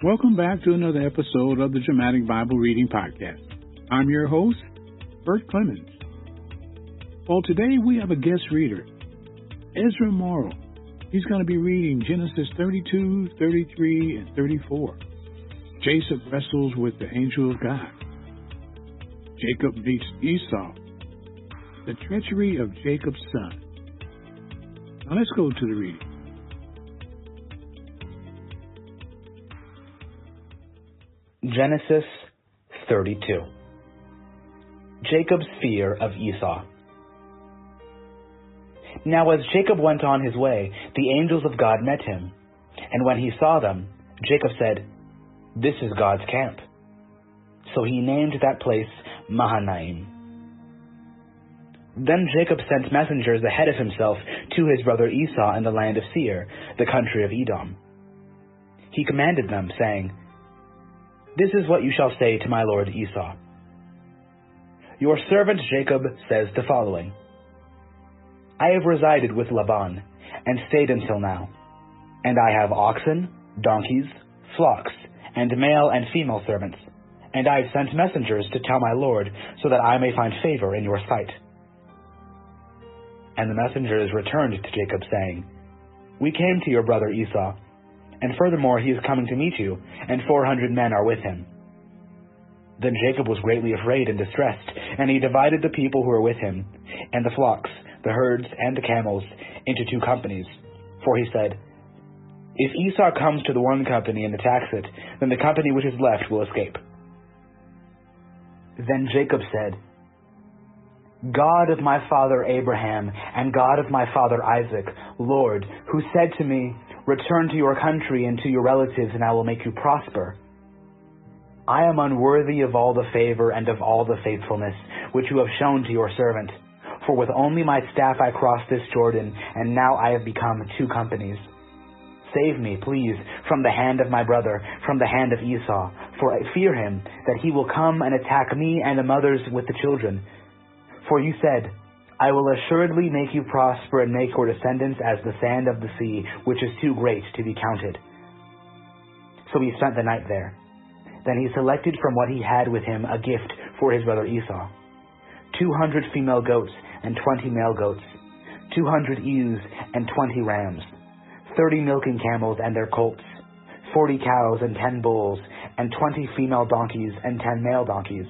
Welcome back to another episode of the Dramatic Bible Reading Podcast. I'm your host, Bert Clemens. Well, today we have a guest reader, Ezra Morrow. He's going to be reading Genesis 32, 33, and 34. Jacob wrestles with the angel of God. Jacob meets Esau. The treachery of Jacob's son. Now let's go to the reading. Genesis 32. Jacob's fear of Esau. Now as Jacob went on his way, the angels of God met him. And when he saw them, Jacob said, "This is God's camp." So he named that place Mahanaim. Then Jacob sent messengers ahead of himself to his brother Esau in the land of Seir, the country of Edom. He commanded them, saying, "This is what you shall say to my lord Esau. Your servant Jacob says the following. I have resided with Laban, and stayed until now, and I have oxen, donkeys, flocks, and male and female servants, and I have sent messengers to tell my lord, so that I may find favor in your sight." And the messengers returned to Jacob, saying, "We came to your brother Esau, and furthermore he is coming to meet you, and 400 men are with him." Then Jacob was greatly afraid and distressed, and he divided the people who were with him, and the flocks, the herds, and the camels, into 2 companies. For he said, "If Esau comes to the one company and attacks it, then the company which is left will escape." Then Jacob said, "God of my father Abraham, and God of my father Isaac, Lord, who said to me, 'Return to your country and to your relatives, and I will make you prosper,' I am unworthy of all the favor and of all the faithfulness which you have shown to your servant. For with only my staff I crossed this Jordan, and now I have become 2 companies. Save me, please, from the hand of my brother, from the hand of Esau, for I fear him, that he will come and attack me and the mothers with the children. For you said, 'I will assuredly make you prosper and make your descendants as the sand of the sea, which is too great to be counted.'" So he spent the night there. Then he selected from what he had with him a gift for his brother Esau: 200 female goats and 20 male goats, 200 ewes and 20 rams, 30 milking camels and their colts, 40 cows and 10 bulls, and 20 female donkeys and 10 male donkeys.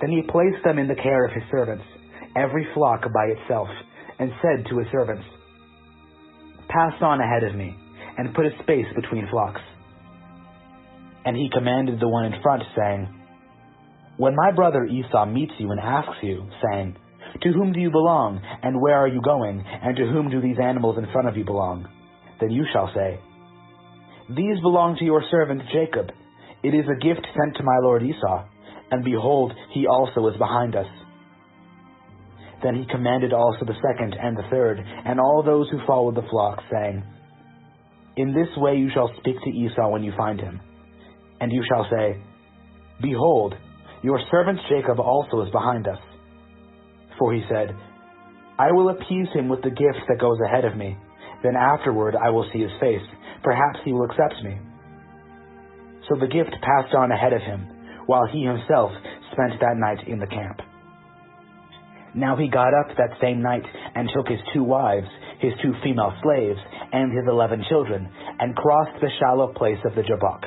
Then he placed them in the care of his servants, every flock by itself, and said to his servants, "Pass on ahead of me, and put a space between flocks." And he commanded the one in front, saying, "When my brother Esau meets you and asks you, saying, 'To whom do you belong, and where are you going, and to whom do these animals in front of you belong?' then you shall say, 'These belong to your servant Jacob. It is a gift sent to my lord Esau, and behold, he also is behind us.'" Then he commanded also the second and the third, and all those who followed the flock, saying, "In this way you shall speak to Esau when you find him. And you shall say, 'Behold, your servant Jacob also is behind us.' For he said, 'I will appease him with the gift that goes ahead of me. Then afterward I will see his face. Perhaps he will accept me.' So the gift passed on ahead of him, while he himself spent that night in the camp. Now he got up that same night, and took his 2 wives, his 2 female slaves, and his 11 children, and crossed the shallow place of the Jabbok.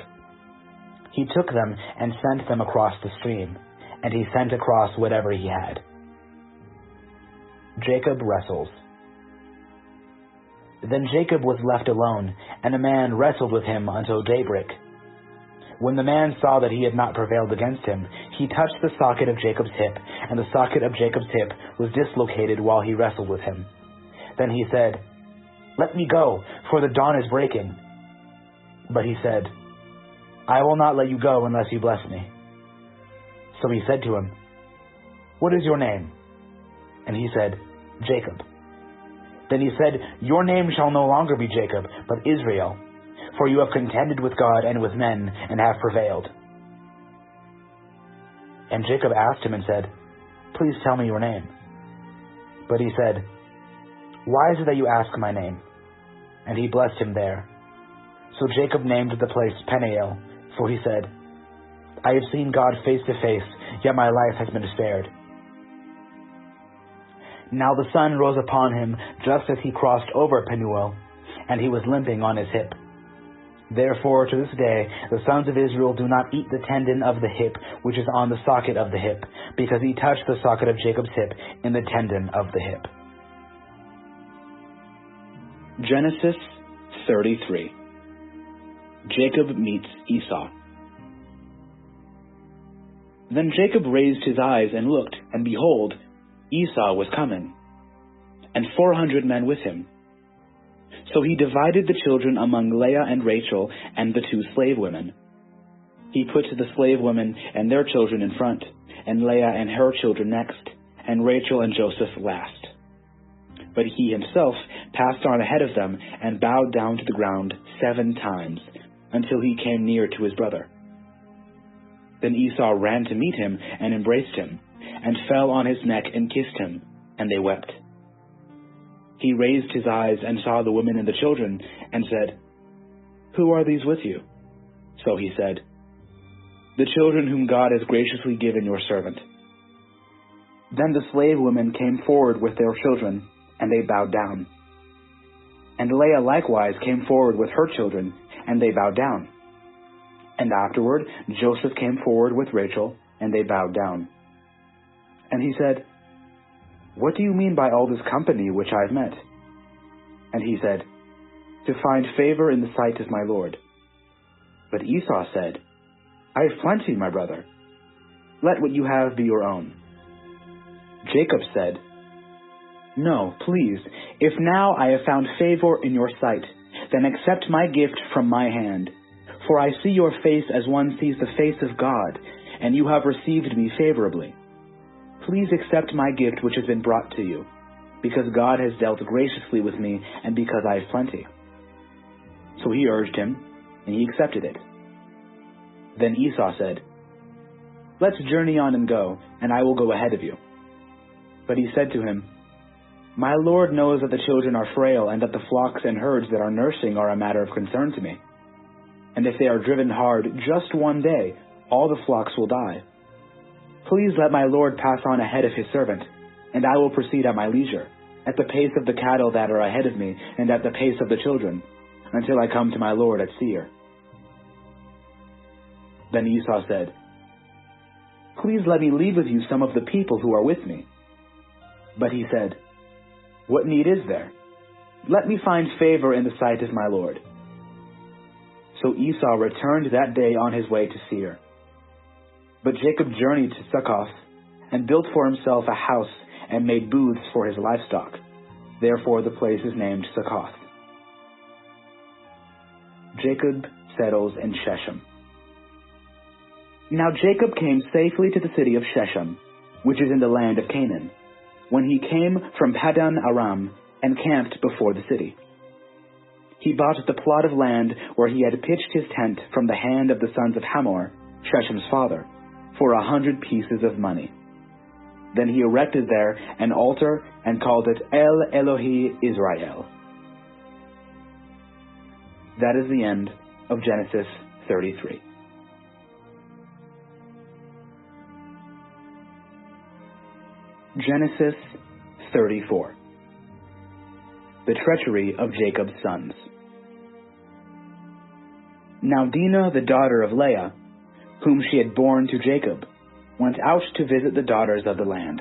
He took them and sent them across the stream, and he sent across whatever he had. Jacob wrestles. Then Jacob was left alone, and a man wrestled with him until daybreak. When the man saw that he had not prevailed against him, he touched the socket of Jacob's hip, and the socket of Jacob's hip was dislocated while he wrestled with him. Then he said, "Let me go, for the dawn is breaking." But he said, "I will not let you go unless you bless me." So he said to him, "What is your name?" And he said, "Jacob." Then he said, "Your name shall no longer be Jacob, but Israel, for you have contended with God and with men, and have prevailed." And Jacob asked him and said, "Please tell me your name." But he said, "Why is it that you ask my name?" And he blessed him there. So Jacob named the place Peniel, for he said, I have seen God face to face, yet my life has been spared. Now the sun rose upon him just as he crossed over Penuel, and he was limping on his hip. Therefore, to this day, the sons of Israel do not eat the tendon of the hip, which is on the socket of the hip, because he touched the socket of Jacob's hip in the tendon of the hip. Genesis 33. Jacob meets Esau. Then Jacob raised his eyes and looked, and behold, Esau was coming, and 400 men with him. So he divided the children among Leah and Rachel and the 2 slave women. He put the slave women and their children in front, and Leah and her children next, and Rachel and Joseph last. But he himself passed on ahead of them and bowed down to the ground 7 times, until he came near to his brother. Then Esau ran to meet him and embraced him, and fell on his neck and kissed him, and they wept. He raised his eyes and saw the women and the children, and said, Who are these with you? So he said, The children whom God has graciously given your servant. Then the slave women came forward with their children, and they bowed down. And Leah likewise came forward with her children, and they bowed down. And afterward Joseph came forward with Rachel, and they bowed down. And he said, What do you mean by all this company which I have met? And he said, To find favor in the sight of my Lord. But Esau said, I have plenty, my brother. Let what you have be your own. Jacob said, No, please, if now I have found favor in your sight, then accept my gift from my hand. For I see your face as one sees the face of God, and you have received me favorably. Please accept my gift which has been brought to you, because God has dealt graciously with me, and because I have plenty. So he urged him, and he accepted it. Then Esau said, Let's journey on and go, and I will go ahead of you. But he said to him, My Lord knows that the children are frail, and that the flocks and herds that are nursing are a matter of concern to me. And if they are driven hard just one day, all the flocks will die. Please let my Lord pass on ahead of his servant, and I will proceed at my leisure, at the pace of the cattle that are ahead of me, and at the pace of the children, until I come to my Lord at Seir. Then Esau said, Please let me leave with you some of the people who are with me. But he said, What need is there? Let me find favor in the sight of my Lord. So Esau returned that day on his way to Seir. But Jacob journeyed to Succoth, and built for himself a house, and made booths for his livestock. Therefore the place is named Succoth. Jacob settles in Shechem. Now Jacob came safely to the city of Shechem, which is in the land of Canaan, when he came from Paddan Aram, and camped before the city. He bought the plot of land where he had pitched his tent from the hand of the sons of Hamor, Shechem's father, for 100 pieces of money. Then he erected there an altar and called it El Elohi Israel. That is the end of Genesis 33. Genesis 34. The treachery of Jacob's sons. Now Dinah, the daughter of Leah, whom she had borne to Jacob, went out to visit the daughters of the land.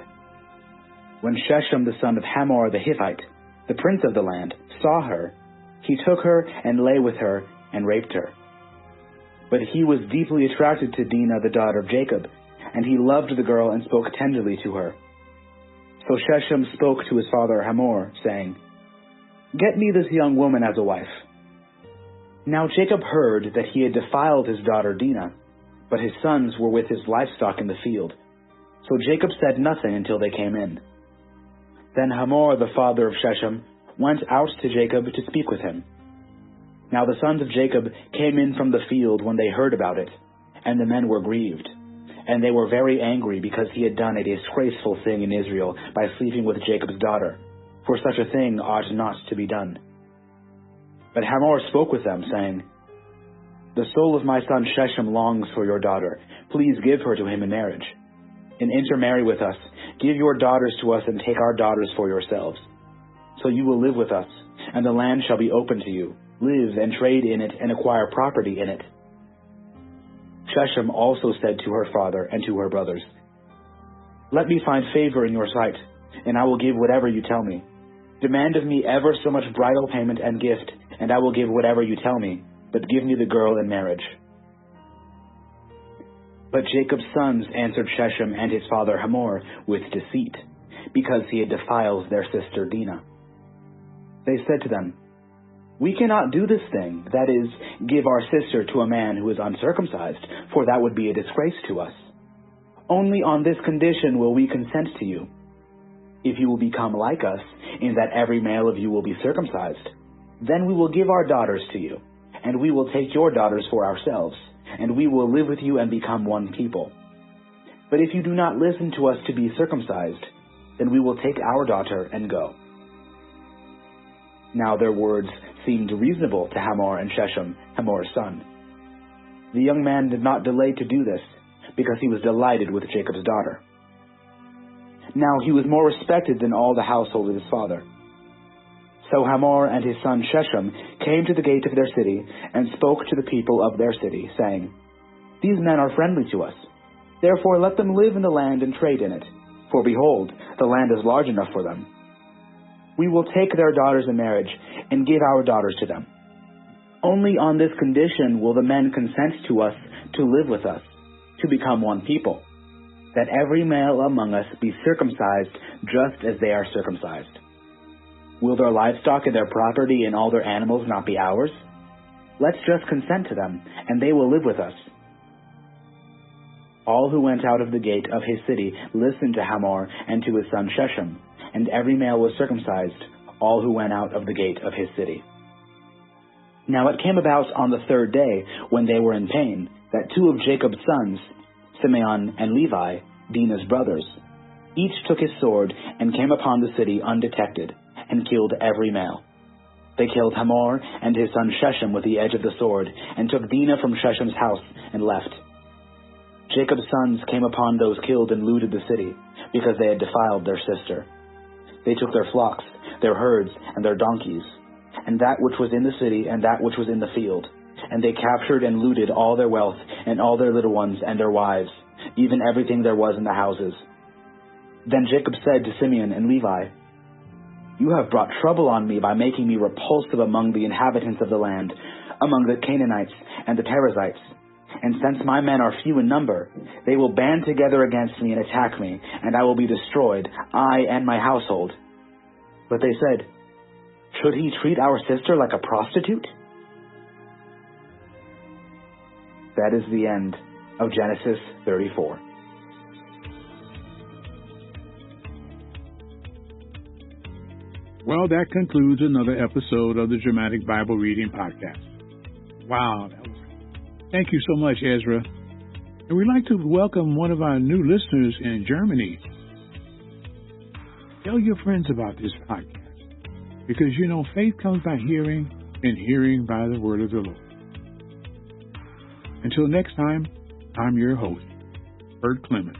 When Shechem the son of Hamor the Hivite, the prince of the land, saw her, he took her and lay with her and raped her. But he was deeply attracted to Dinah the daughter of Jacob, and he loved the girl and spoke tenderly to her. So Shechem spoke to his father Hamor, saying, Get me this young woman as a wife. Now Jacob heard that he had defiled his daughter Dinah, but his sons were with his livestock in the field. So Jacob said nothing until they came in. Then Hamor, the father of Shechem, went out to Jacob to speak with him. Now the sons of Jacob came in from the field when they heard about it, and the men were grieved. And they were very angry because he had done a disgraceful thing in Israel by sleeping with Jacob's daughter, for such a thing ought not to be done. But Hamor spoke with them, saying, The soul of my son Shechem longs for your daughter. Please give her to him in marriage. And intermarry with us. Give your daughters to us and take our daughters for yourselves. So you will live with us, and the land shall be open to you. Live and trade in it and acquire property in it. Shechem also said to her father and to her brothers, Let me find favor in your sight, and I will give whatever you tell me. Demand of me ever so much bridal payment and gift, and I will give whatever you tell me, but give me the girl in marriage. But Jacob's sons answered Shechem and his father Hamor with deceit, because he had defiled their sister Dinah. They said to them, We cannot do this thing, that is, give our sister to a man who is uncircumcised, for that would be a disgrace to us. Only on this condition will we consent to you. If you will become like us, in that every male of you will be circumcised, then we will give our daughters to you, and we will take your daughters for ourselves, and we will live with you and become one people. But if you do not listen to us to be circumcised, then we will take our daughter and go. Now their words seemed reasonable to Hamor and Shechem, Hamor's son. The young man did not delay to do this, because he was delighted with Jacob's daughter. Now he was more respected than all the household of his father. So Hamor and his son Shechem came to the gate of their city and spoke to the people of their city, saying, These men are friendly to us. Therefore let them live in the land and trade in it. For behold, the land is large enough for them. We will take their daughters in marriage and give our daughters to them. Only on this condition will the men consent to us to live with us, to become one people, that every male among us be circumcised just as they are circumcised. Will their livestock and their property and all their animals not be ours? Let's just consent to them, and they will live with us. All who went out of the gate of his city listened to Hamor and to his son Shechem, and every male was circumcised, all who went out of the gate of his city. Now it came about on the third day, when they were in pain, that two of Jacob's sons, Simeon and Levi, Dinah's brothers, each took his sword and came upon the city undetected, and killed every male. They killed Hamor and his son Shechem with the edge of the sword, and took Dinah from Shechem's house, and left. Jacob's sons came upon those killed and looted the city, because they had defiled their sister. They took their flocks, their herds, and their donkeys, and that which was in the city and that which was in the field, and they captured and looted all their wealth, and all their little ones and their wives, even everything there was in the houses. Then Jacob said to Simeon and Levi, You have brought trouble on me by making me repulsive among the inhabitants of the land, among the Canaanites and the Perizzites. And since my men are few in number, they will band together against me and attack me, and I will be destroyed, I and my household. But they said, Should he treat our sister like a prostitute? That is the end of Genesis 34. Well, that concludes another episode of the Dramatic Bible Reading Podcast. Wow. Thank you so much, Ezra. And we'd like to welcome one of our new listeners in Germany. Tell your friends about this podcast, because, faith comes by hearing, and hearing by the word of the Lord. Until next time, I'm your host, Bert Clemens.